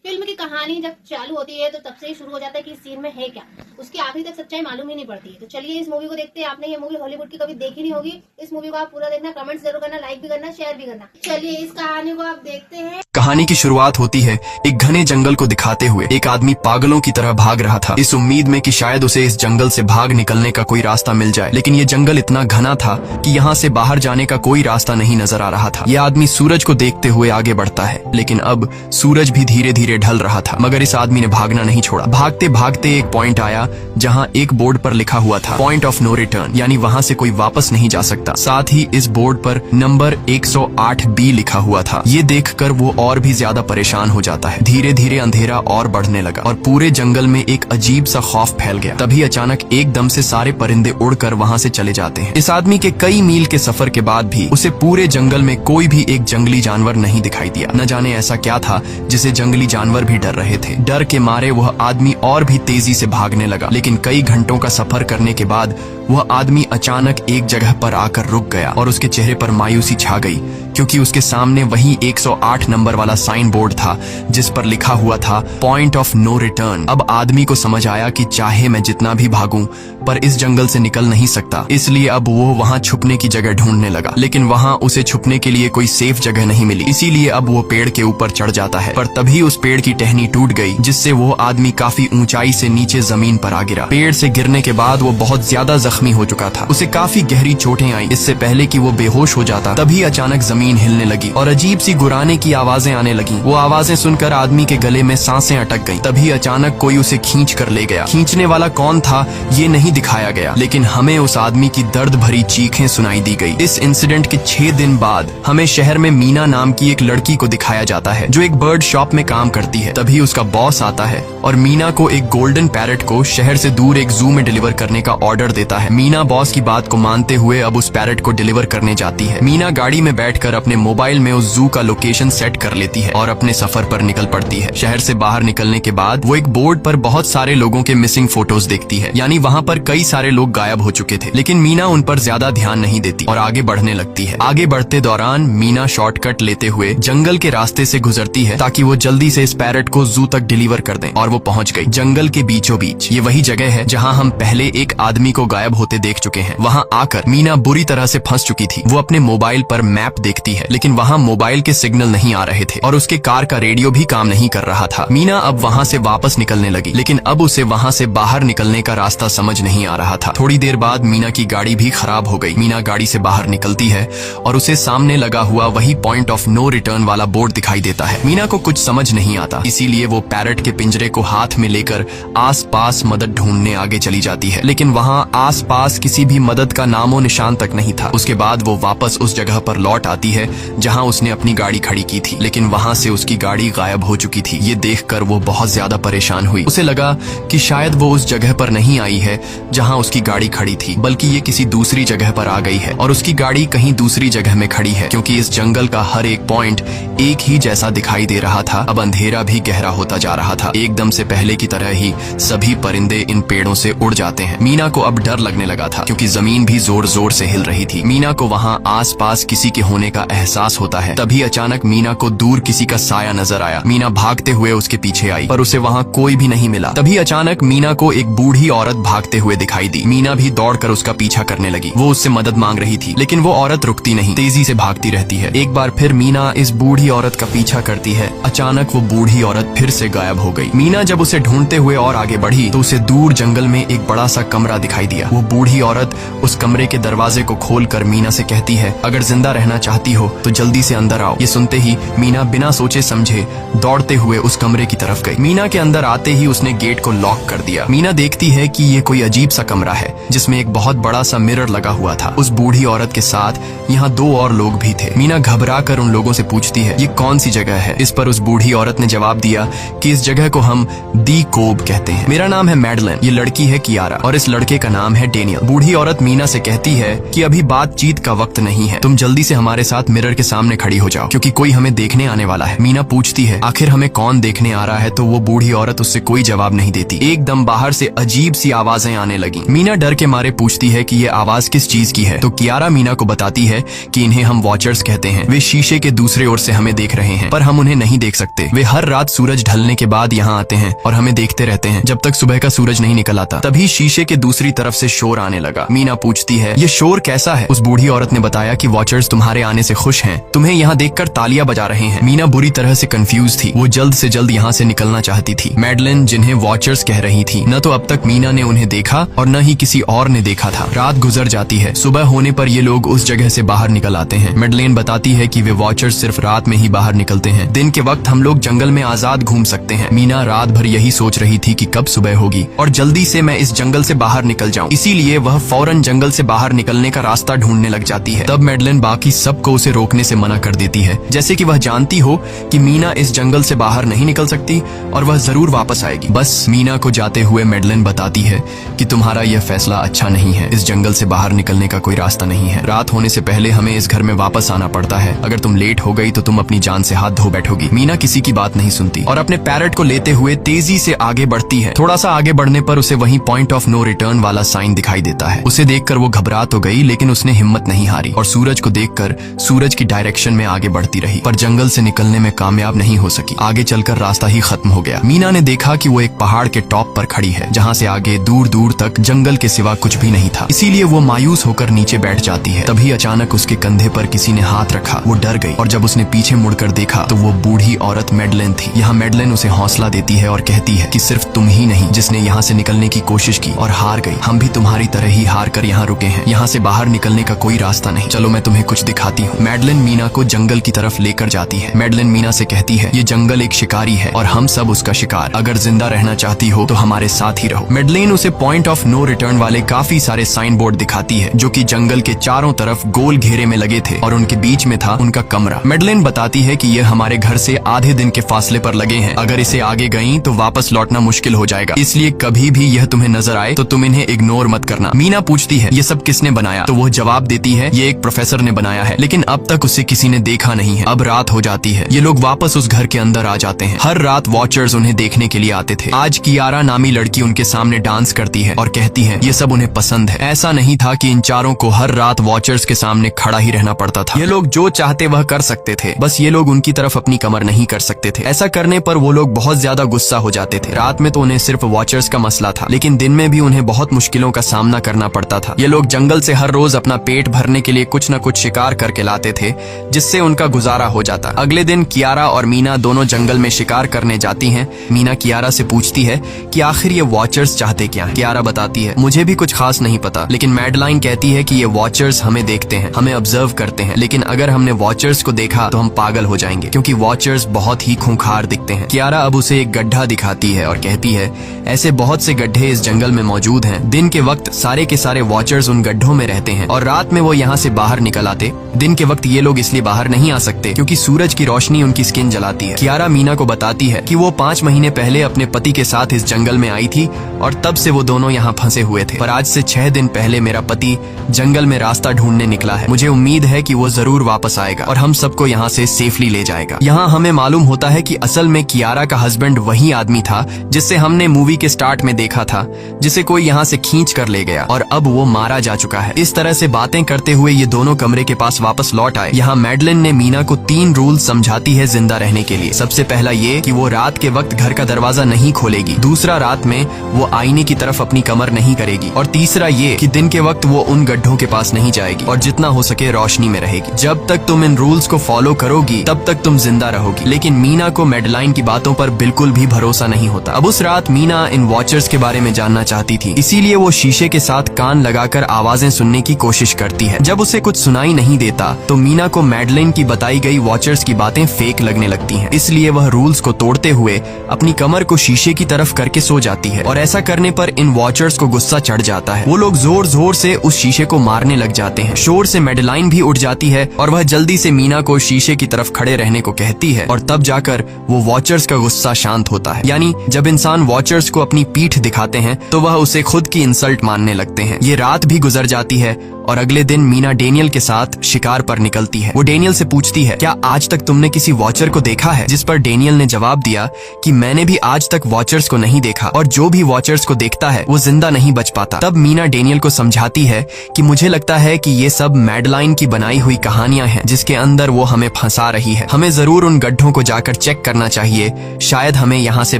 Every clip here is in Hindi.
फिल्म की कहानी जब चालू होती है तो तब से ही शुरू हो जाता है कि इस सीन में है क्या, उसकी आखिरी तक सच्चाई मालूम ही नहीं पड़ती है। तो चलिए इस मूवी को देखते हैं। आपने ये मूवी हॉलीवुड की कभी देखी नहीं होगी, इस मूवी को आप पूरा देखना, कमेंट्स जरूर करना, लाइक भी करना, शेयर भी करना। चलिए इस कहानी को आप देखते हैं। कहानी की शुरुआत होती है एक घने जंगल को दिखाते हुए। एक आदमी पागलों की तरह भाग रहा था, इस उम्मीद में कि शायद उसे इस जंगल से भाग निकलने का कोई रास्ता मिल जाए। लेकिन ये जंगल इतना घना था कि यहाँ से बाहर जाने का कोई रास्ता नहीं नजर आ रहा था। ये आदमी सूरज को देखते हुए आगे बढ़ता है, लेकिन अब सूरज भी धीरे धीरे ढल रहा था। मगर इस आदमी ने भागना नहीं छोड़ा। भागते भागते एक पॉइंट आया जहाँ एक बोर्ड पर लिखा हुआ था पॉइंट ऑफ नो रिटर्न, यानी वहाँ से कोई वापस नहीं जा सकता। साथ ही इस बोर्ड पर नंबर 108B लिखा हुआ था। ये देखकर वो और भी ज्यादा परेशान हो जाता है। धीरे धीरे अंधेरा और बढ़ने लगा और पूरे जंगल में एक अजीब सा खौफ फैल गया। तभी अचानक एकदम से सारे परिंदे उड़कर वहाँ से चले जाते हैं। इस आदमी के कई मील के सफर के बाद भी उसे पूरे जंगल में कोई भी एक जंगली जानवर नहीं दिखाई दिया। न जाने ऐसा क्या था जिसे जंगली जानवर भी डर रहे थे। डर के मारे वह आदमी और भी तेजी से भागने लगा। लेकिन कई घंटों का सफर करने के बाद वह आदमी अचानक एक जगह पर आकर रुक गया और उसके चेहरे पर मायूसी छा गई, क्योंकि उसके सामने वही 108 नंबर वाला साइन बोर्ड था जिस पर लिखा हुआ था पॉइंट ऑफ नो रिटर्न। अब आदमी को समझ आया कि चाहे मैं जितना भी भागूं पर इस जंगल से निकल नहीं सकता। इसलिए अब वो वहाँ छुपने की जगह ढूंढने लगा, लेकिन वहाँ उसे छुपने के लिए कोई सेफ जगह नहीं मिली। इसीलिए अब वो पेड़ के ऊपर चढ़ जाता है, पर तभी उस पेड़ की टहनी टूट गई, जिससे वो आदमी काफी ऊंचाई से नीचे जमीन पर आ गिरा। पेड़ से गिरने के बाद वो बहुत ज्यादा जख्मी हो चुका था। उसे काफी गहरी चोटें आई। इससे पहले कि वो बेहोश हो जाता तभी अचानक जमीन हिलने लगी और अजीब सी गुराने की आवाजें आने लगी। वो आवाजें सुनकर आदमी के गले में सांसें अटक गईं। तभी अचानक कोई उसे खींच कर ले गया। खींचने वाला कौन था ये नहीं दिखाया गया, लेकिन हमें उस आदमी की दर्द भरी चीखें सुनाई दी गई। इस इंसिडेंट के 6 दिन बाद हमें शहर में मीना नाम की एक लड़की को दिखाया जाता है जो एक बर्ड शॉप में काम करती है। तभी उसका बॉस आता है और मीना को एक गोल्डन पैरट को शहर से दूर एक जू में डिलीवर करने का ऑर्डर देता है। मीना बॉस की बात को मानते हुए अब उस पैरट को डिलीवर करने जाती है। मीना गाड़ी में बैठकर अपने मोबाइल में उस जू का लोकेशन सेट कर लेती है और अपने सफर पर निकल पड़ती है। शहर से बाहर निकलने के बाद वो एक बोर्ड पर बहुत सारे लोगों के मिसिंग फोटोज देखती है, यानी वहाँ पर कई सारे लोग गायब हो चुके थे। लेकिन मीना उन पर ज्यादा ध्यान नहीं देती और आगे बढ़ने लगती है। आगे बढ़ते दौरान मीना शॉर्टकट लेते हुए जंगल के रास्ते से गुजरती है ताकि वो जल्दी से इस पैरट को जू तक डिलीवर कर दें, और वो पहुंच गई जंगल के बीचों बीच। ये वही जगह है जहाँ हम पहले एक आदमी को गायब होते देख चुके हैं। वहाँ आकर मीना बुरी तरह से फंस चुकी थी। वो अपने मोबाइल पर मैप देखती है, लेकिन वहाँ मोबाइल के सिग्नल नहीं आ रहे थे और उसके कार का रेडियो भी काम नहीं कर रहा था। मीना अब वहाँ से वापस निकलने लगी, लेकिन अब उसे वहाँ से बाहर निकलने का रास्ता समझ नहीं आ रहा था। थोड़ी देर बाद मीना की गाड़ी भी खराब हो गई। मीना गाड़ी से बाहर निकलती है और उसे सामने लगा हुआ वही पॉइंट ऑफ नो रिटर्न वाला बोर्ड दिखाई देता है। मीना को कुछ समझ नहीं आता, इसीलिए वो पैरट के पिंजरे को हाथ में लेकर आसपास मदद ढूंढने आगे चली जाती है, लेकिन वहाँ आसपास किसी भी मदद का नामो निशान तक नहीं था। उसके बाद वो वापस उस जगह पर लौट आती है जहाँ उसने अपनी गाड़ी खड़ी की थी, लेकिन वहाँ से उसकी गाड़ी गायब हो चुकी थी। ये देखकर वो बहुत ज्यादा परेशान हुई। उसे लगा कि शायद वो उस जगह पर नहीं आई है जहाँ उसकी गाड़ी खड़ी थी, बल्कि ये किसी दूसरी जगह पर आ गई है और उसकी गाड़ी कहीं दूसरी जगह में खड़ी है, क्योंकि इस जंगल का हर एक पॉइंट एक ही जैसा दिखाई दे रहा था। अब अंधेरा भी गहरा होता जा रहा था। एकदम से पहले की तरह ही सभी परिंदे इन पेड़ों से उड़ जाते हैं। मीना को अब डर लगने लगा था, क्योंकि जमीन भी जोर जोर से हिल रही थी। मीना को वहाँ आसपास किसी के होने का एहसास होता है। तभी अचानक मीना को दूर किसी का साया नजर आया। मीना भागते हुए उसके पीछे आई, पर उसे वहाँ कोई भी नहीं मिला। तभी अचानक मीना को एक बूढ़ी औरत भागते हुए दिखाई दी। मीना भी दौड़कर उसका पीछा करने लगी। वो उससे मदद मांग रही थी, लेकिन वो औरत रुकती नहीं, तेजी से भागती रहती है। एक बार फिर मीना इस बूढ़ी औरत का पीछा करती है। अचानक वो बूढ़ी औरत फिर से गायब हो गई। मीना जब उसे ढूंढते हुए और आगे बढ़ी तो उसे दूर जंगल में एक बड़ा सा कमरा दिखाई दिया। वो बूढ़ी औरत उस कमरे के दरवाजे को खोलकर मीना से कहती है, अगर जिंदा रहना चाहती हो तो जल्दी से अंदर आओ। ये सुनते ही मीना बिना सोचे समझे दौड़ते हुए उस कमरे की तरफ गई। मीना के अंदर आते ही उसने गेट को लॉक कर दिया। मीना देखती है कि ये कोई अजीब सा कमरा है जिसमें एक बहुत बड़ा सा मिरर लगा हुआ था। उस बूढ़ी औरत के साथ यहाँ 2 और लोग भी थे। मीना घबरा कर उन लोगों से पूछती है, ये कौन सी जगह है? इस पर उस बूढ़ी औरत ने जवाब दिया कि इस जगह को हम दी कोब कहते हैं। मेरा नाम है मैडलिन, ये लड़की है कियारा और इस लड़के का नाम है डेनियल। बूढ़ी औरत मीना से कहती है कि अभी बातचीत का वक्त नहीं है, तुम जल्दी से हमारे साथ मिरर के सामने खड़ी हो जाओ क्योंकि कोई हमें देखने आने वाला है। मीना पूछती है आखिर हमें कौन देखने आ रहा है, तो वो बूढ़ी औरत उससे कोई जवाब नहीं देती। एकदम बाहर से अजीब सी आवाजें आने लगी। मीना डर के मारे पूछती है कि ये आवाज किस चीज की है, तो कियारा मीना को बताती है कि इन्हें हम वॉचर्स कहते हैं। वे शीशे के दूसरे ओर से हमें देख रहे हैं पर हम उन्हें नहीं देख सकते। वे हर रात सूरज ढलने के बाद यहाँ आते हैं और हमें देखते रहते हैं जब तक सुबह का सूरज नहीं निकल आता। तभी शीशे के दूसरी तरफ से शोर आने लगा। मीना पूछती है ये शोर कैसा है। उस बूढ़ी औरत ने बताया कि वॉचर्स तुम्हारे आने से खुश हैं, तुम्हें यहाँ देखकर तालियां बजा रहे हैं। मीना बुरी तरह से कंफ्यूज थी, वो जल्द से जल्द यहाँ से निकलना चाहती थी। मैडलिन जिन्हें वॉचर्स कह रही थी, न तो अब तक मीना ने उन्हें देखा और न ही किसी और ने देखा था। रात गुजर जाती है, सुबह होने पर ये लोग उस जगह से बाहर निकल आते हैं। मैडलिन बताती है कि वे वॉचर्स सिर्फ रात में ही बाहर निकलते हैं, दिन के वक्त हम लोग जंगल में आजाद घूम सकते हैं। मीना रात भर यही सोच रही थी कि कब सुबह होगी और जल्दी से मैं इस जंगल से बाहर निकल जाऊं, इसीलिए वह फौरन जंगल से बाहर निकलने का रास्ता ढूंढने लग जाती है। तब मैडलिन बाकी सबको उसे रोकने से मना कर देती है, जैसे कि वह जानती हो कि मीना इस जंगल से बाहर नहीं निकल सकती और वह जरूर वापस आएगी। बस मीना को जाते हुए मैडलिन बताती है कि तुम्हारा यह फैसला अच्छा नहीं है, इस जंगल से बाहर निकलने का कोई रास्ता नहीं है। रात होने से पहले हमें इस घर में वापस आना पड़ता है, अगर तुम लेट हो गई तो तुम अपनी जान से हाथ धो बैठोगी। मीना किसी की बात नहीं सुनती और अपने पैरट को लेते हुए तेजी से आगे बढ़ती है। थोड़ा सा आगे बढ़ने पर उसे वहीं पॉइंट ऑफ नो रिटर्न वाला साइन दिखाई देता है। उसे देखकर वो घबरा तो गई लेकिन उसने हिम्मत नहीं हारी और सूरज को देखकर सूरज की डायरेक्शन में आगे बढ़ती रही, पर जंगल से निकलने में कामयाब नहीं हो सकी। आगे चलकर रास्ता ही खत्म हो गया। मीना ने देखा कि वो एक पहाड़ के टॉप पर खड़ी है, जहाँ से आगे दूर दूर तक जंगल के सिवा कुछ भी नहीं था, इसीलिए वो मायूस होकर नीचे बैठ जाती है। तभी अचानक उसके कंधे पर किसी ने हाथ रखा। वो डर गई और जब उसने पीछे मुड़कर देखा तो वो बूढ़ी औरत मैडलिन थी। यहाँ मैडलिन उसे हौसला देती है और कहती है कि सिर्फ तुम ही नहीं जिसने यहाँ से निकलने की कोशिश की और हार गई, हम भी तुम्हारी तरह ही हार कर यहाँ रुके हैं। यहाँ से बाहर निकलने का कोई रास्ता नहीं, चलो मैं तुम्हें कुछ दिखाती हूँ। मैडलिन मीना को जंगल की तरफ लेकर जाती है। मैडलिन मीना से कहती है ये जंगल एक शिकारी है और हम सब उसका शिकार, अगर जिंदा रहना चाहती हो तो हमारे साथ ही रहो। मैडलिन उसे पॉइंट ऑफ नो रिटर्न वाले काफी सारे साइन बोर्ड दिखाती है जो कि जंगल के चारों तरफ गोल घेरे में लगे थे और उनके बीच में था उनका कमरा। मैडलिन बताती है कि ये हमारे घर से आधे दिन के फासले पर लगे हैं, अगर इसे आगे गई तो वापस लौटना मुश्किल हो जाएगा, इसलिए कभी भी यह तुम्हें नजर आए तो तुम इन्हें इग्नोर मत करना। मीना पूछती है ये सब किसने बनाया, तो वो जवाब देती है ये एक प्रोफेसर ने बनाया है, लेकिन अब तक उसे किसी ने देखा नहीं है। अब रात हो जाती है, ये लोग वापस उस घर के अंदर आ जाते हैं। हर रात वॉचर्स उन्हें देखने के लिए आते थे। आज कियारा नामी लड़की उनके सामने डांस करती है और कहती है ये सब उन्हें पसंद है। ऐसा नहीं था कि इन चारों को हर रात वॉचर्स के सामने खड़ा ही रहना पड़ता था, ये लोग जो चाहते वह कर सकते थे, बस ये लोग उनकी तरफ अपनी कमर नहीं कर सकते थे। ऐसा करने पर वो लोग बहुत ज्यादा गुस्सा हो जाते थे। रात में तो उन्हें सिर्फ वॉचर्स का मसला था, लेकिन दिन में भी उन्हें बहुत मुश्किलों का सामना करना पड़ता था। ये लोग जंगल से हर रोज अपना पेट भरने के लिए कुछ न कुछ शिकार करके लाते थे जिससे उनका गुजारा हो जाता। अगले दिन कियारा और मीना दोनों जंगल में शिकार करने जाती हैं। मीना कियारा से पूछती है कि आखिर ये वॉचर्स चाहते क्या हैं। कियारा बताती है मुझे भी कुछ खास नहीं पता, लेकिन मैडलाइन कहती है कि ये वॉचर्स हमें देखते हैं, हमें ऑब्जर्व करते हैं, लेकिन अगर हमने वॉचर्स को देखा तो हम पागल हो जाएंगे क्योंकि वॉचर्स बहुत ही खूंखार दिखते हैं। कियारा अब उसे एक गड्ढा दिखाती है और कहती है ऐसे बहुत से गड्ढे इस जंगल में मौजूद हैं। दिन के वक्त सारे के सारे वॉचर्स उन गड्ढों में रहते हैं और रात में वो यहाँ से बाहर निकल आते। दिन के वक्त ये लोग इसलिए बाहर नहीं आ सकते क्योंकि सूरज की रोशनी उनकी स्किन जलाती है। कियारा मीना को बताती है कि वो 5 महीने पहले अपने पति के साथ इस जंगल में आई थी और तब से वो दोनों यहाँ फंसे हुए थे, पर आज से 6 दिन पहले मेरा पति जंगल में रास्ता ढूंढने निकला है। मुझे उम्मीद है कि वो जरूर वापस आएगा और हम सबको यहाँ से सेफली ले जाएगा। यहाँ हमें मालूम होता है कि असल में कियारा का हस्बैंड वही आदमी था जिससे हमने मूवी के स्टार्ट में देखा था, जिसे कोई यहाँ से खींच कर ले गया और अब वो मारा जा चुका है। इस तरह से बातें करते हुए ये दोनों कमरे के पास वापस लौट आए। यहाँ मैडलिन ने मीना को 3 रूल समझाती है जिंदा रहने के लिए। सबसे पहला ये कि वो रात के वक्त घर का दरवाजा नहीं खोलेगी, दूसरा रात में वो आईने की तरफ अपनी कमर नहीं करेगी और तीसरा ये कि दिन के वक्त वो उन गड्ढों के पास नहीं जाएगी और जितना हो सके रोशनी में रहेगी। जब तक तुम इन रूल्स को फॉलो करोगी तब तक तुम जिंदा रहोगी। लेकिन मीना को मैडलाइन की बातों पर बिल्कुल भी भरोसा नहीं होता। अब उस रात मीना इन वॉचर्स के बारे में जानना चाहती थी, इसीलिए वो शीशे के साथ कान लगाकर आवाजें सुनने की कोशिश करती है। जब उसे कुछ सुनाई नहीं देता तो मीना को मैडलिन की बताई गई वॉचर्स की बातें फेक लगने लगती हैं। इसलिए वह रूल्स को तोड़ते हुए अपनी कमर को शीशे की तरफ करके सो जाती है और ऐसा करने पर इन वॉचर्स को गुस्सा चढ़ जाता है। वो लोग जोर जोर से उस शीशे को मारने लग जाते हैं। शोर से मैडलाइन भी उठ जाती है और वह जल्दी से मीना को शीशे की तरफ खड़े रहने को कहती है और तब जाकर वो वॉचर्स का गुस्सा शांत होता है। यानी जब इंसान वॉचर्स को अपनी पीठ दिखाते हैं तो वह उसे खुद की इंसल्ट हार मानने लगते हैं। ये रात भी गुजर जाती है और अगले दिन मीना डेनियल के साथ शिकार पर निकलती है। वो डेनियल से पूछती है, क्या आज तक तुमने किसी वॉचर को देखा है? जिस पर डेनियल ने जवाब दिया कि मैंने भी आज तक वॉचर्स को नहीं देखा और जो भी वॉचर्स को देखता है वो जिंदा नहीं बच पाता। तब मीना डेनियल को समझाती है कि मुझे लगता है कि ये सब मैडलाइन की बनाई हुई कहानियां हैं जिसके अंदर वो हमें फंसा रही है। हमें जरूर उन गड्ढों को जाकर चेक करना चाहिए, शायद हमें यहाँ से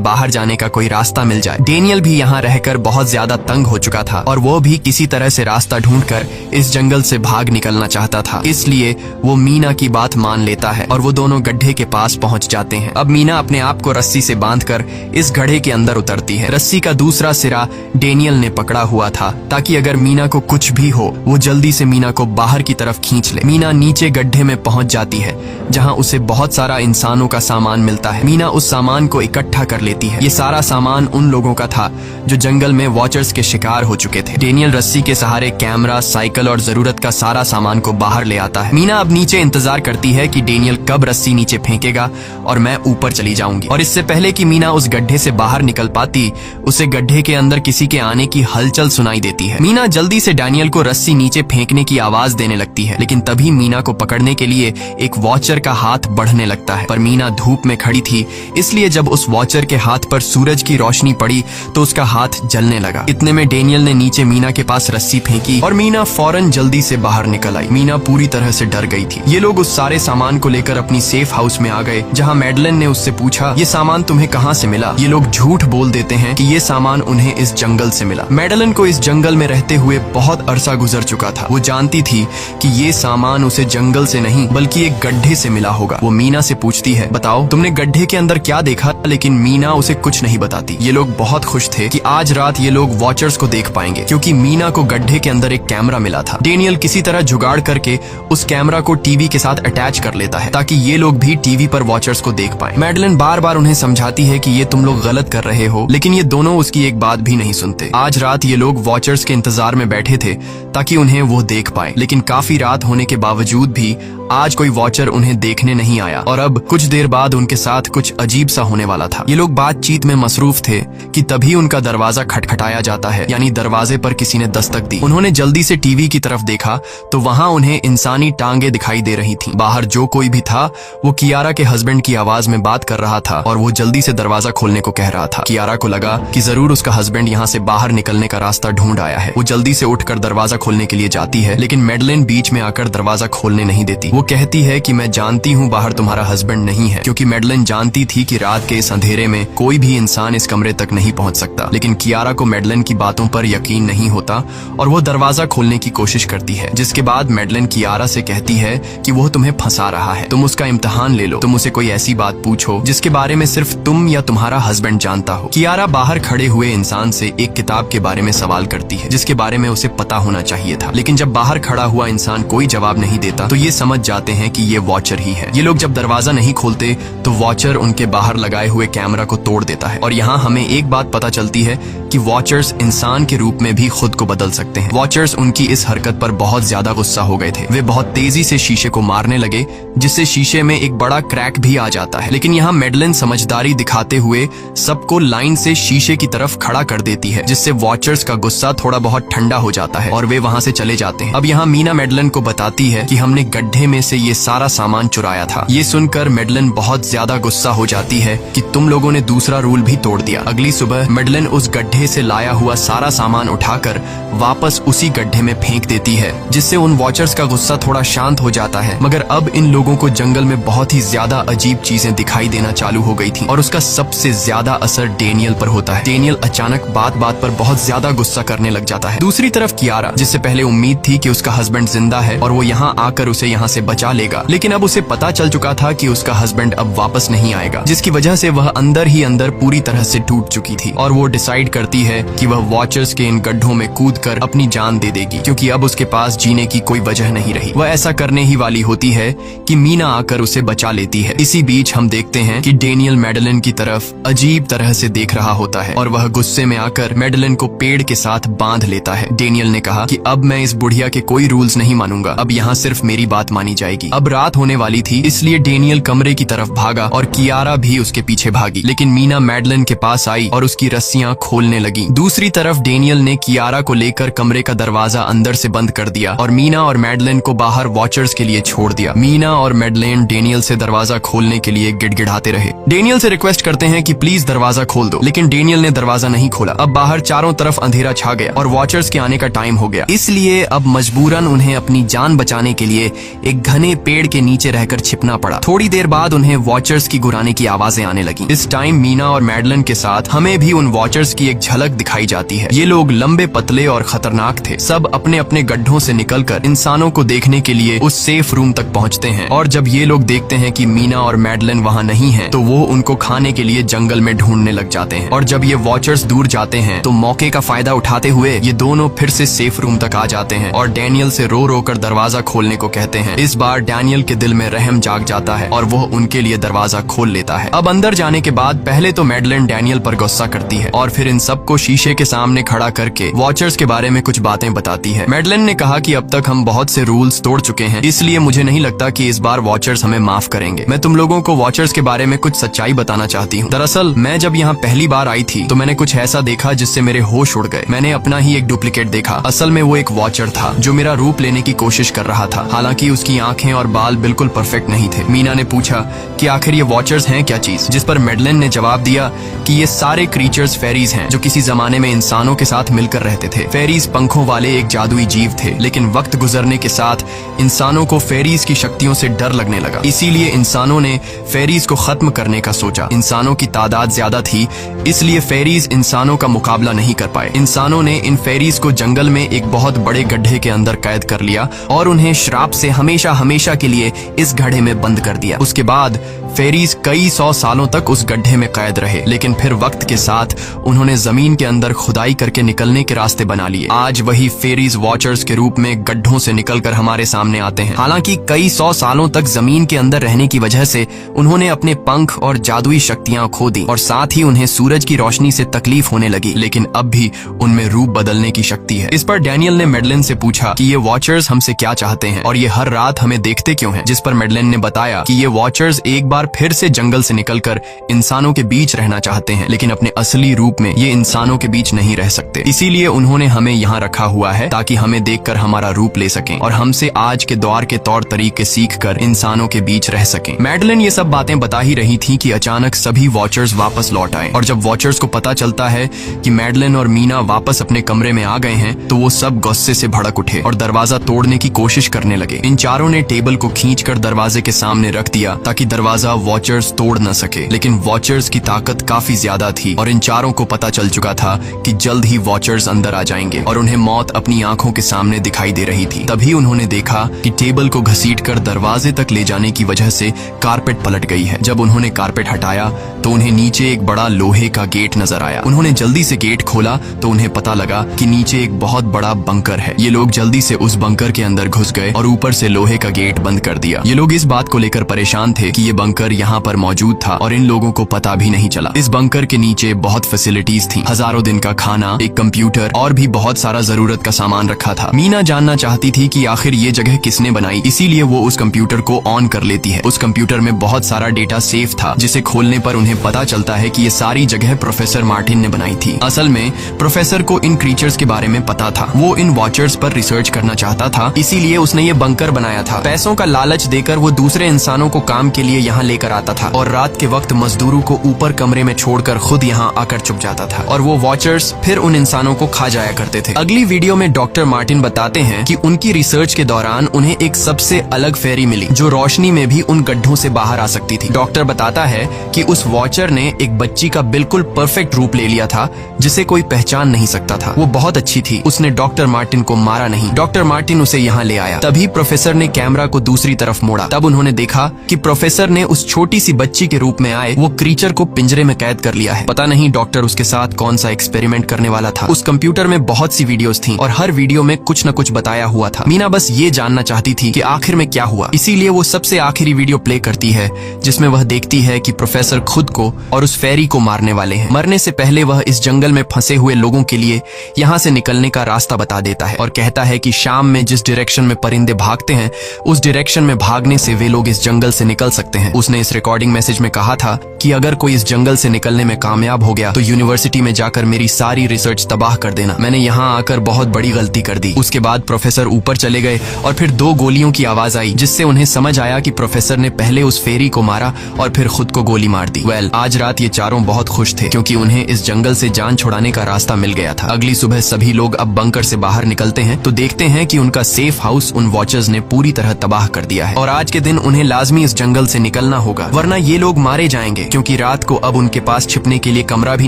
बाहर जाने का कोई रास्ता मिल जाए। डेनियल भी यहाँ रहकर बहुत ज्यादा तंग हो चुका था और वो भी किसी तरह से रास्ता ढूंढकर इस जंगल से भाग निकलना चाहता था, इसलिए वो मीना की बात मान लेता है और वो दोनों गड्ढे के पास पहुंच जाते हैं। अब मीना अपने आप को रस्सी से बांधकर इस गड्ढे के अंदर उतरती है। रस्सी का दूसरा सिरा डेनियल ने पकड़ा हुआ था ताकि अगर मीना को कुछ भी हो वो जल्दी से मीना को बाहर की तरफ खींच ले। मीना नीचे गड्ढे में पहुंच जाती है जहां उसे बहुत सारा इंसानों का सामान मिलता है। मीना उस सामान को इकट्ठा कर लेती है। ये सारा सामान उन लोगों का था जो जंगल में वॉचर्स के शिकार हो चुके थे। डेनियल रस्सी के सहारे कैमरा, साइकिल और जरूरत का सारा सामान को बाहर ले आता है। मीना अब नीचे इंतजार करती है कि डेनियल कब रस्सी नीचे फेंकेगा और मैं ऊपर चली जाऊंगी। और इससे पहले कि मीना उस गड्ढे से बाहर निकल पाती, उसे गड्ढे के अंदर किसी के आने की हलचल सुनाई देती है। मीना जल्दी से डेनियल को रस्सी नीचे फेंकने की आवाज देने लगती है, लेकिन तभी मीना को पकड़ने के लिए एक वॉचर का हाथ बढ़ने लगता है। पर मीना धूप में खड़ी थी, इसलिए जब उस वॉचर के हाथ पर सूरज की रोशनी पड़ी तो उसका हाथ जलने लगा। इतने में डेनियल ने नीचे मीना के पास रस्सी फेंकी और मीना फौरन जल्दी से बाहर निकल आई। मीना पूरी तरह से डर गई थी। ये लोग उस सारे सामान को लेकर अपनी सेफ हाउस में आ गए, जहां मैडलिन ने उससे पूछा, ये सामान तुम्हें कहां से मिला? ये लोग झूठ बोल देते हैं कि ये सामान उन्हें इस जंगल से मिला। मैडलिन को इस जंगल में रहते हुए बहुत अरसा गुजर चुका था। वो जानती थी कि ये सामान उसे जंगल से नहीं बल्कि एक गड्ढे से मिला होगा। वो मीना से पूछती है, बताओ तुमने गड्ढे के अंदर क्या देखा? लेकिन मीना उसे कुछ नहीं बताती। ये लोग बहुत खुश थे कि आज रात ये लोग वॉचर्स को देख पाएंगे, क्योंकि मीना को गड्ढे के अंदर एक कैमरा मिला था। डेनियल किसी तरह जुगाड़ करके उस कैमरा को टीवी के साथ अटैच कर लेता है ताकि ये लोग भी टीवी पर वॉचर्स को देख पाएं। मैडलिन बार बार उन्हें समझाती है कि ये तुम लोग गलत कर रहे हो, लेकिन ये दोनों उसकी एक बात भी नहीं सुनते। आज रात ये लोग वॉचर्स के इंतजार में बैठे थे ताकि उन्हें वो देख पाए, लेकिन काफी रात होने के बावजूद भी आज कोई वॉचर उन्हें देखने नहीं आया और अब कुछ देर बाद उनके साथ कुछ अजीब सा होने वाला था। ये लोग बातचीत में मसरूफ थे कि तभी उनका दरवाजा खटखटाया जाता है, यानी दरवाजे पर किसी ने दस्तक दी। उन्होंने जल्दी से टीवी की तरफ देखा तो वहां उन्हें इंसानी टांगे दिखाई दे रही थीं। बाहर जो कोई भी था वो कियारा के हस्बैंड की आवाज में बात कर रहा था और वो जल्दी से दरवाजा खोलने को कह रहा था। कियारा को लगा कि जरूर उसका हस्बैंड यहाँ से बाहर निकलने का रास्ता ढूंढ आया है। वो जल्दी से उठकर दरवाजा खोलने के लिए जाती है, लेकिन मैडलिन बीच में आकर दरवाजा खोलने नहीं देती। वो कहती है कि मैं जानती हूँ बाहर तुम्हारा हस्बैंड नहीं है, क्योंकि मैडलिन जानती थी कि रात के इस अंधेरे में कोई भी इंसान इस कमरे तक नहीं पहुंच सकता। लेकिन कियारा को मैडलिन की बातों पर यकीन नहीं होता और वो दरवाजा खोलने की कोशिश करती है, जिसके बाद मैडलिन कियारा से कहती है कि वो तुम्हें फंसा रहा है, तुम उसका इम्तिहान ले लो, तुम उसे कोई ऐसी बात पूछो जिसके बारे में सिर्फ तुम या तुम्हारा हस्बैंड जानता हो। कियारा बाहर खड़े हुए इंसान से एक किताब के बारे में सवाल करती है जिसके बारे में उसे पता होना चाहिए था, लेकिन जब बाहर खड़ा हुआ इंसान कोई जवाब नहीं देता तो ये समझ जाते हैं कि ये वॉचर ही है। ये लोग जब दरवाजा नहीं खोलते तो वॉचर उनके बाहर लगाए हुए कैमरा को तोड़ देता है और यहाँ हमें एक बात पता चलती है कि वॉचर्स इंसान के रूप में भी खुद को बदल सकते हैं। वॉचर्स उनकी इस हरकत पर बहुत ज्यादा गुस्सा हो गए थे। वे बहुत तेजी से शीशे को मारने लगे जिससे शीशे में एक बड़ा क्रैक भी आ जाता है, लेकिन यहाँ मैडलिन समझदारी दिखाते हुए सबको लाइन से शीशे की तरफ खड़ा कर देती है, जिससे वॉचर्स का गुस्सा थोड़ा बहुत ठंडा हो जाता है और वे वहाँ से चले जाते हैं। अब यहाँ मीना मैडलिन को बताती है कि हमने गड्ढे में से ये सारा सामान चुराया था। ये सुनकर मैडलिन बहुत ज्यादा गुस्सा हो जाती है कि तुम लोगों ने दूसरा रूल भी तोड़ दिया। अगली सुबह मैडलिन उस गड्ढे से लाया हुआ सारा सामान उठाकर वापस उसी गड्ढे में फेंक देती है, जिससे उन वॉचर्स का गुस्सा थोड़ा शांत हो जाता है। मगर अब इन लोगों को जंगल में बहुत ही ज्यादा अजीब चीजें दिखाई देना चालू हो गई थी और उसका सबसे ज्यादा असर डेनियल पर होता है। डेनियल अचानक बात बात पर बहुत ज्यादा गुस्सा करने लग जाता है। दूसरी तरफ कियारा, जिससे पहले उम्मीद थी कि उसका हस्बैंड जिंदा है और वो यहाँ आकर उसे यहाँ से बचा लेगा, लेकिन अब उसे पता चल चुका था कि उसका हस्बैंड अब वापस नहीं आएगा, जिसकी वजह से वह अंदर ही अंदर पूरी तरह से टूट चुकी थी और वो डिसाइड करती है कि वह वॉचर्स के इन गड्ढों में कूदकर अपनी जान दे देगी, क्योंकि अब उसके पास जीने की कोई वजह नहीं रही। वह ऐसा करने ही वाली होती है कि मीना आकर उसे बचा लेती है। इसी बीच हम देखते हैं कि डेनियल मैडलिन की तरफ अजीब तरह से देख रहा होता है और वह गुस्से में आकर मैडलिन को पेड़ के साथ बांध लेता है। डेनियल ने कहा कि अब मैं इस बुढ़िया के कोई रूल्स नहीं मानूंगा, अब यहाँ सिर्फ मेरी बात मानी मानी जाएगी। अब रात होने वाली थी, इसलिए डेनियल कमरे की तरफ भागा और कियारा भी उसके पीछे भागी, लेकिन मीना मैडलिन के पास आई और उसकी रस्सियां खोलने लगी। दूसरी तरफ डेनियल ने कियारा को लेकर कमरे का दरवाजा अंदर से बंद कर दिया और मीना और मैडलिन को बाहर वॉचर्स के लिए छोड़ दिया। मीना और मैडलिन डेनियल से दरवाजा खोलने के लिए गिड़गिड़ाते रहे। डेनियल से रिक्वेस्ट करते हैं कि प्लीज दरवाजा खोल दो, लेकिन डेनियल ने दरवाजा नहीं खोला। अब बाहर चारों तरफ अंधेरा छा गया और वॉचर्स के आने का टाइम हो गया, इसलिए अब मजबूरन उन्हें अपनी जान बचाने के लिए एक घने पेड़ के नीचे रहकर छिपना पड़ा। थोड़ी देर बाद उन्हें वॉचर्स की गुराने की आवाजें आने लगी। इस टाइम मीना और मैडलिन के साथ हमें भी उन वॉचर्स की एक झलक दिखाई जाती है। ये लोग लंबे, पतले और खतरनाक थे। सब अपने अपने गड्ढों से निकलकर इंसानों को देखने के लिए उस सेफ रूम तक पहुंचते हैं, और जब ये लोग देखते हैं कि मीना और मैडलिन वहां नहीं हैं, तो वो उनको खाने के लिए जंगल में ढूंढने लग जाते हैं। और जब ये वॉचर्स दूर जाते हैं तो मौके का फायदा उठाते हुए ये दोनों फिर से सेफ रूम तक आ जाते हैं और डैनियल से रो रो कर दरवाजा खोलने को कहते हैं। इस बार डैनियल के दिल में रहम जाग जाता है और वो उनके लिए दरवाजा खोल लेता है। अब अंदर जाने के बाद पहले तो मैडलिन डैनियल पर गुस्सा करती है और फिर इन सबको शीशे के सामने खड़ा करके वॉचर्स के बारे में कुछ बातें बताती है। मैडलिन ने कहा कि अब तक हम बहुत से रूल्स तोड़ चुके हैं, इसलिए मुझे नहीं लगता कि इस बार वॉचर्स हमें माफ करेंगे। मैं तुम लोगों को वॉचर्स के बारे में कुछ सच्चाई बताना चाहती हूँ। दरअसल मैं जब यहाँ पहली बार आई थी तो मैंने कुछ ऐसा देखा जिससे मेरे होश उड़ गए। मैंने अपना ही एक डुप्लीकेट देखा। असल में वो एक वॉचर था जो मेरा रूप लेने की कोशिश कर रहा था। हालांकि उसकी आंखें और बाल बिल्कुल परफेक्ट नहीं थे। मीना ने पूछा कि आखिर ये वॉचर्स हैं क्या चीज, जिस पर मैडलिन ने जवाब दिया कि ये सारे क्रीचर्स फेरीज हैं जो किसी जमाने में इंसानों के साथ मिलकर रहते थे। फेरीज पंखों वाले एक जादुई जीव थे, लेकिन वक्त गुजरने के साथ इंसानों को फेरीज की शक्तियों से डर लगने लगा, इसीलिए इंसानों ने फेरीज को खत्म करने का सोचा। इंसानों की तादाद ज्यादा थी, इसलिए फेरीज इंसानों का मुकाबला नहीं कर पाए। इंसानों ने इन फेरीज को जंगल में एक बहुत बड़े गड्ढे के अंदर कैद कर लिया और उन्हें श्राप से हमेशा हमेशा के लिए इस गड्ढे में बंद कर दिया। उसके बाद फेरीज कई 100 सालों तक उस गड्ढे में कैद रहे, लेकिन फिर वक्त के साथ उन्होंने जमीन के अंदर खुदाई करके निकलने के रास्ते बना लिए। आज वही फेरीज वॉचर्स के रूप में गड्ढों से निकलकर हमारे सामने आते हैं। हालांकि कई 100 सालों तक जमीन के अंदर रहने की वजह से उन्होंने अपने पंख और जादुई शक्तियां खो दी और साथ ही उन्हें सूरज की रोशनी से तकलीफ होने लगी, लेकिन अब भी उनमें रूप बदलने की शक्ति है। इस पर डैनियल ने मैडलिन से पूछा कि ये वॉचर्स हमसे क्या चाहते हैं और ये हर रात हमें देखते क्यों हैं, जिस पर मैडलिन ने बताया कि ये वॉचर्स एक बार फिर से जंगल से निकलकर इंसानों के बीच रहना चाहते हैं, लेकिन अपने असली रूप में ये इंसानों के बीच नहीं रह सकते। इसीलिए उन्होंने हमें यहाँ रखा हुआ है ताकि हमें देखकर हमारा रूप ले सकें और हमसे आज के दौर के तौर तरीके सीखकर इंसानों के बीच रह सकें। मैडलिन ये सब बातें बता ही रही थी कि अचानक सभी वॉचर्स वापस लौट आए और जब वॉचर्स को पता चलता है कि मैडलिन और मीना वापस अपने कमरे में आ गए हैं तो वो सब गुस्से से भड़क उठे और दरवाजा तोड़ने की कोशिश करने लगे। इन चारों ने टेबल को खींचकर दरवाजे के सामने रख दिया ताकि दरवाजा वॉचर्स तोड़ न सके, लेकिन वॉचर्स की ताकत काफी ज्यादा थी और इन चारों को पता चल चुका था कि जल्द ही वॉचर्स अंदर आ जाएंगे और उन्हें मौत अपनी आंखों के सामने दिखाई दे रही थी। तभी उन्होंने देखा कि टेबल को घसीटकर दरवाजे तक ले जाने की वजह से कारपेट पलट गई है। जब उन्होंने कारपेट हटाया तो उन्हें नीचे एक बड़ा लोहे का गेट नजर आया। उन्होंने जल्दी से गेट खोला तो उन्हें पता लगा कि नीचे एक बहुत बड़ा बंकर है। ये लोग जल्दी से उस बंकर के अंदर घुस गए और ऊपर से लोहे का गेट बंद कर दिया। ये लोग इस बात को लेकर परेशान थे कि ये बंकर यहाँ पर मौजूद था और इन लोगों को पता भी नहीं चला। इस बंकर के नीचे बहुत फैसिलिटीज थी, हजारों दिन का खाना, एक कंप्यूटर और भी बहुत सारा जरूरत का सामान रखा था। मीना जानना चाहती थी कि आखिर ये जगह किसने बनाई, इसीलिए वो उस कंप्यूटर को ऑन कर लेती है। उस कंप्यूटर में बहुत सारा डेटा सेफ था, जिसे खोलने पर उन्हें पता चलता है कि ये सारी जगह प्रोफेसर मार्टिन ने बनाई थी। असल में प्रोफेसर को इन क्रीचर्स के बारे में पता था। वो इन वॉचर्स पर रिसर्च करना चाहता था, इसीलिए उसने ये बंकर बनाया था। पैसों का लालच देकर वो दूसरे इंसानों को काम के लिए यहाँ लेकर आता था और रात के वक्त मजदूरों को ऊपर कमरे में छोड़कर खुद यहाँ आकर छुप जाता था और वो वॉचर्स फिर उन इंसानों को खा जाया करते थे। अगली वीडियो में डॉक्टर मार्टिन बताते हैं कि उनकी रिसर्च के दौरान उन्हें एक सबसे अलग फेरी मिली जो रोशनी में भी उन गड्ढों से बाहर आ सकती थी। डॉक्टर बताता है कि उस वॉचर ने एक बच्ची का बिल्कुल परफेक्ट रूप ले लिया था जिसे कोई पहचान नहीं सकता था। वो बहुत अच्छी थी, उसने डॉक्टर मार्टिन को मारा नहीं। डॉक्टर मार्टिन उसे यहाँ ले आया। तभी प्रोफेसर ने कैमरा को दूसरी तरफ मोड़ा। तब उन्होंने देखा कि प्रोफेसर ने उस उस छोटी सी बच्ची के रूप में आए वो क्रीचर को पिंजरे में कैद कर लिया है। पता नहीं डॉक्टर उसके साथ कौन सा एक्सपेरिमेंट करने वाला था। उस कंप्यूटर में बहुत सी वीडियोस थी और हर वीडियो में कुछ न कुछ बताया हुआ था। मीना बस ये जानना चाहती थी कि आखिर में क्या हुआ, इसीलिए वो सबसे आखिरी वीडियो प्ले करती है जिसमें वह देखती है कि प्रोफेसर खुद को और उस फेरी को मारने वाले हैं। मरने से पहले वह इस जंगल में फंसे हुए लोगों के लिए यहाँ से निकलने का रास्ता बता देता है और कहता है कि शाम में जिस डायरेक्शन में परिंदे भागते हैं उस डायरेक्शन में भागने से वे लोग इस जंगल से निकल सकते हैं। उसने इस रिकॉर्डिंग मैसेज में कहा था कि अगर कोई इस जंगल से निकलने में कामयाब हो गया तो यूनिवर्सिटी में जाकर मेरी सारी रिसर्च तबाह कर देना। मैंने यहाँ आकर बहुत बड़ी गलती कर दी। उसके बाद प्रोफेसर ऊपर चले गए और फिर 2 गोलियों की आवाज आई जिससे उन्हें समझ आया कि प्रोफेसर ने पहले उस फेरी को मारा और फिर खुद को गोली मार दी। आज रात ये चारों बहुत खुश थे क्योंकि उन्हें इस जंगल से जान छुड़ाने का रास्ता मिल गया था। अगली सुबह सभी लोग अब बंकर से बाहर निकलते हैं तो देखते हैं कि उनका सेफ हाउस उन वॉचर्स ने पूरी तरह तबाह कर दिया है और आज के दिन उन्हें लाजमी इस जंगल से निकलना होगा वरना ये लोग मारे जाएंगे क्योंकि रात को अब उनके पास छिपने के लिए कमरा भी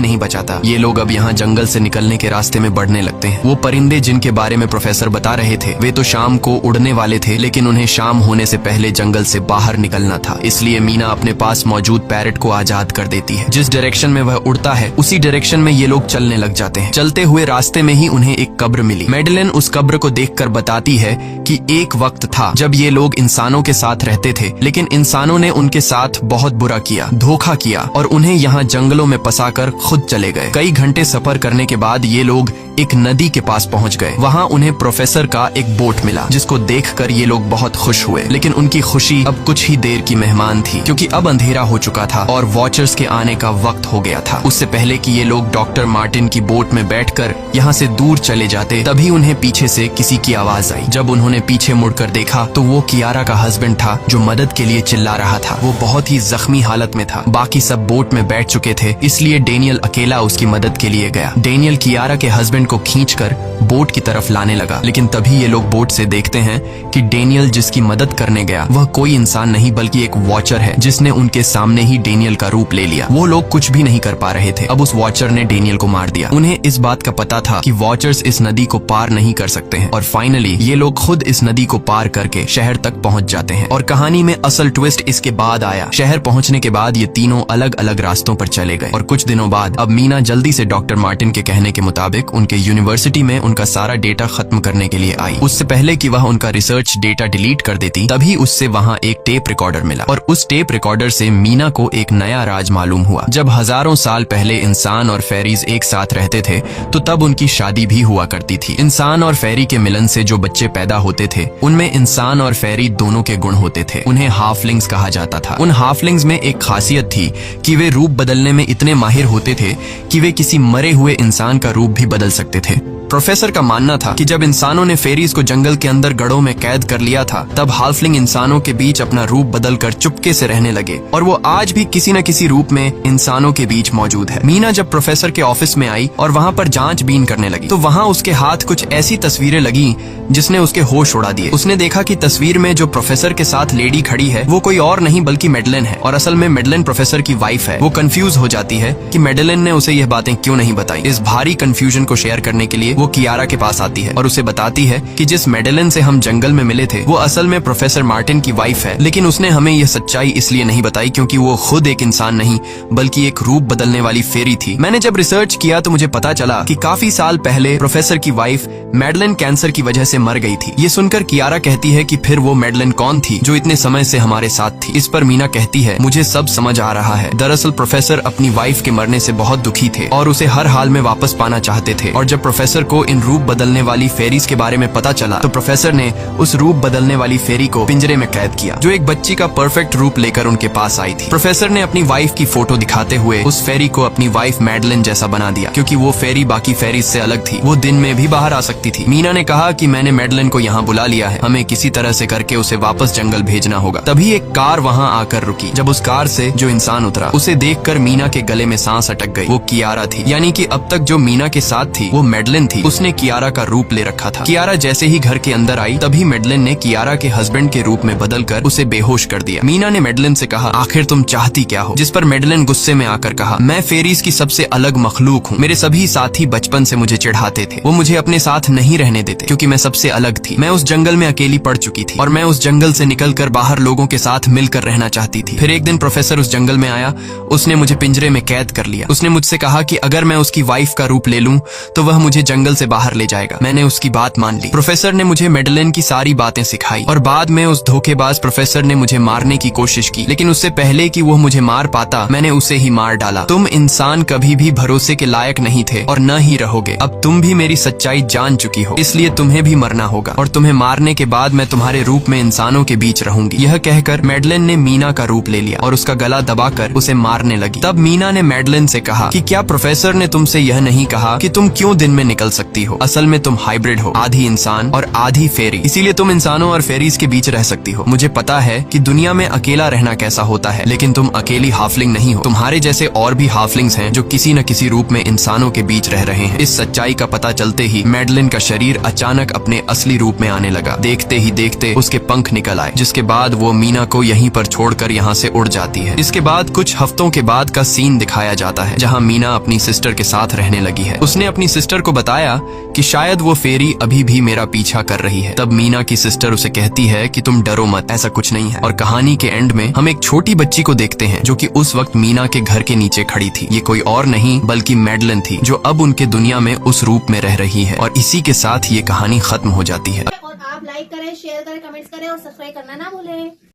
नहीं बचा था। ये लोग अब यहाँ जंगल से निकलने के रास्ते में बढ़ने लगते हैं। वो परिंदे जिनके बारे में प्रोफेसर बता रहे थे वे तो शाम को उड़ने वाले थे लेकिन उन्हें शाम होने से पहले जंगल से बाहर निकलना था, इसलिए मीना अपने पास मौजूद पैरट को आजाद कर देती है। जिस डायरेक्शन में वह उड़ता है उसी डायरेक्शन में ये लोग चलने लग जाते हैं। चलते हुए रास्ते में ही उन्हें एक कब्र मिली। मैडेलिन उस कब्र को देखकर बताती है कि एक वक्त था जब ये लोग इंसानों के साथ रहते थे लेकिन इंसानों ने उनके साथ बहुत बुरा किया, धोखा किया और उन्हें यहाँ जंगलों में फंसाकर खुद चले गए। कई घंटे सफर करने के बाद ये लोग एक नदी के पास पहुंच गए। वहाँ उन्हें प्रोफेसर का एक बोट मिला जिसको देखकर ये लोग बहुत खुश हुए लेकिन उनकी खुशी अब कुछ ही देर की मेहमान थी क्योंकि अब अंधेरा हो चुका था और वॉचर्स के आने का वक्त हो गया था। उससे पहले कि ये लोग डॉक्टर मार्टिन की बोट में बैठकर यहाँ से दूर चले जाते तभी उन्हें पीछे से किसी की आवाज आई। जब उन्होंने पीछे मुड़कर देखा तो वो कियारा का हस्बैंड था जो मदद के लिए चिल्ला रहा था। वो बहुत ही जख्मी हालत में था। बाकी सब बोट में बैठ चुके थे इसलिए डेनियल अकेला उसकी मदद के लिए गया। डेनियल कियारा के हस्बैंड को खींचकर बोट की तरफ लाने लगा लेकिन तभी ये लोग बोट से देखते हैं कि डेनियल जिसकी मदद करने गया वह कोई इंसान नहीं बल्कि एक वॉचर है जिसने उनके सामने ही डेनियल का रूप ले लिया। वो लोग कुछ भी नहीं कर पा रहे थे। अब उस वॉचर ने डेनियल को मार दिया। उन्हें इस बात का पता था कि वॉचर्स इस नदी को पार नहीं कर सकते हैं और फाइनली ये लोग खुद इस नदी को पार करके शहर तक पहुंच जाते हैं। और कहानी में असल ट्विस्ट इसके बाद आया। शहर पहुंचने के बाद ये तीनों अलग अलग रास्तों पर चले गए और कुछ दिनों बाद अब मीना जल्दी से डॉक्टर मार्टिन के कहने के मुताबिक उनके यूनिवर्सिटी में उनका सारा डेटा खत्म करने के लिए आई। उससे पहले कि वह उनका रिसर्च डेटा डिलीट कर देती तभी उससे वहाँ एक टेप रिकॉर्डर मिला और उस टेप रिकॉर्डर से मीना को एक नया राज मालूम हुआ। जब हजारों साल पहले इंसान और फेरीज एक साथ रहते थे तो तब उनकी शादी भी हुआ करती थी। इंसान और फेरी के मिलन से जो बच्चे पैदा होते थे उनमें इंसान और फेरी दोनों के गुण होते थे। उन्हें हाफलिंग्स कहा जाता था। उन हाफलिंग्स में एक खासियत थी कि वे रूप बदलने में इतने माहिर होते थे कि वे किसी मरे हुए इंसान का रूप भी बदल सकते थे। प्रोफेसर का मानना था कि जब इंसानों ने फेरीज को जंगल के अंदर गढ़ों में कैद कर लिया था तब हाफलिंग इंसानों के बीच अपना रूप बदलकर चुपके से रहने लगे और वो आज भी किसी न किसी रूप में इंसानों के बीच मौजूद है। मीना जब प्रोफेसर के ऑफिस में आई और वहाँ पर जांचबीन करने लगी तो वहाँ उसके हाथ कुछ ऐसी तस्वीरें लगी जिसने उसके होश उड़ा दिए। उसने देखा कि तस्वीर में जो प्रोफेसर के साथ लेडी खड़ी है वो कोई और नहीं बल्कि मैडेलिन है और असल में मैडेलिन प्रोफेसर की वाइफ है। वो कंफ्यूज हो जाती है कि मैडेलिन ने उसे यह बातें क्यों नहीं बताई। इस भारी कंफ्यूजन को शेयर करने के लिए वो कियारा के पास आती है और उसे बताती है कि जिस मैडेलिन से हम जंगल में मिले थे वो असल में प्रोफेसर मार्टिन की वाइफ है लेकिन उसने हमें यह सच्चाई इसलिए नहीं बताई क्योंकि वो खुद एक इंसान नहीं बल्कि एक रूप बदलने वाली फेरी थी। मैंने जब रिसर्च किया तो मुझे पता चला कि काफी साल पहले प्रोफेसर की वाइफ मैडेलिन कैंसर की वजह से मर गई थी। ये सुनकर कियारा कहती है कि फिर वो मैडेलिन कौन थी जो इतने समय से हमारे साथ थी। इस पर मीना कहती है मुझे सब समझ आ रहा है। दरअसल प्रोफेसर अपनी वाइफ के मरने से बहुत दुखी थे और उसे हर हाल में वापस पाना चाहते थे और जब प्रोफेसर को इन रूप बदलने वाली फेरीज के बारे में पता चला तो प्रोफेसर ने उस रूप बदलने वाली फेरी को पिंजरे में कैद किया जो एक बच्ची का परफेक्ट रूप लेकर उनके पास आई थी। प्रोफेसर ने अपनी वाइफ की फोटो दिखाते हुए उस फेरी को अपनी वाइफ मैडेलिन जैसा बना दिया क्योंकि वो फेरी बाकी फेरीज से अलग थी। वो दिन में भी बाहर आ सकती थी। मीना ने कहा कि मैंने मैडेलिन को यहाँ बुला लिया है, हमें किसी तरह से करके उसे वापस जंगल भेजना होगा। तभी एक कार वहाँ आकर रुकी। जब उस कार से जो इंसान उतरा उसे देखकर मीना के गले में सांस अटक गई। वो कियारा थी, यानी कि अब तक जो मीना के साथ थी वो मैडेलिन थी उसने कियारा का रूप ले रखा था। कियारा जैसे ही घर के अंदर आई तभी मेडलिन ने कियारा के हस्बैंड के रूप में बदलकर उसे बेहोश कर दिया। मीना ने मेडलिन से कहा, आखिर तुम चाहती क्या हो? जिस पर मेडलिन गुस्से में आकर कहा, मैं फेरीज की सबसे अलग मखलूक हूँ। मेरे सभी साथी बचपन से मुझे चिढ़ाते थे, वो मुझे अपने साथ नहीं रहने देते क्योंकि मैं सबसे अलग थी। मैं उस जंगल में अकेली पड़ चुकी थी और मैं उस जंगल से निकलकर बाहर लोगों के साथ मिलकर रहना चाहती थी। फिर एक दिन प्रोफेसर उस जंगल में आया, उसने मुझे पिंजरे में कैद कर लिया। उसने मुझसे कहा कि अगर मैं उसकी वाइफ का रूप ले लूं तो वह मुझे जंगल से बाहर ले जाएगा। मैंने उसकी बात मान ली। प्रोफेसर ने मुझे मेडलिन की सारी बातें सिखाई और बाद में उस धोखेबाज प्रोफेसर ने मुझे मारने की कोशिश की, लेकिन उससे पहले कि वो मुझे मार पाता मैंने उसे ही मार डाला। तुम इंसान कभी भी भरोसे के लायक नहीं थे और न ही रहोगे। अब तुम भी मेरी सच्चाई जान चुकी हो, इसलिए तुम्हें भी मरना होगा और तुम्हें मारने के बाद मैं तुम्हारे रूप में इंसानों के बीच रहूंगी। यह कहकर मेडलिन ने मीना का रूप ले लिया और उसका गला दबाकर उसे मारने लगी। तब मीना ने मेडलिन से कहा कि क्या प्रोफेसर ने तुमसे यह नहीं कहा कि तुम क्यों दिन में निकल सकती हो? असल में तुम हाइब्रिड हो, आधी इंसान और आधी फेरी, इसीलिए तुम इंसानों और फेरीज के बीच रह सकती हो। मुझे पता है कि दुनिया में अकेला रहना कैसा होता है, लेकिन तुम अकेली हाफलिंग नहीं हो। तुम्हारे जैसे और भी हाफलिंग्स हैं जो किसी न किसी रूप में इंसानों के बीच रह रहे हैं। इस सच्चाई का पता चलते ही मेडलिन का शरीर अचानक अपने असली रूप में आने लगा। देखते ही देखते उसके पंख निकल आए, जिसके बाद वो मीना को यहीं पर छोड़कर यहाँ से उड़ जाती है। इसके बाद कुछ हफ्तों के बाद का सीन दिखाया जाता है जहाँ मीना अपनी सिस्टर के साथ रहने लगी है। उसने अपनी सिस्टर को बताया कि शायद वो फेरी अभी भी मेरा पीछा कर रही है। तब मीना की सिस्टर उसे कहती है कि तुम डरो मत, ऐसा कुछ नहीं है। और कहानी के एंड में हम एक छोटी बच्ची को देखते हैं जो कि उस वक्त मीना के घर के नीचे खड़ी थी। ये कोई और नहीं बल्कि मेडलिन थी, जो अब उनके दुनिया में उस रूप में रह रही है। और इसी के साथ ये कहानी खत्म हो जाती है। और आप लाइक करें, शेयर करें, कमेंट्स करें और सब्सक्राइब करना ना भूलें।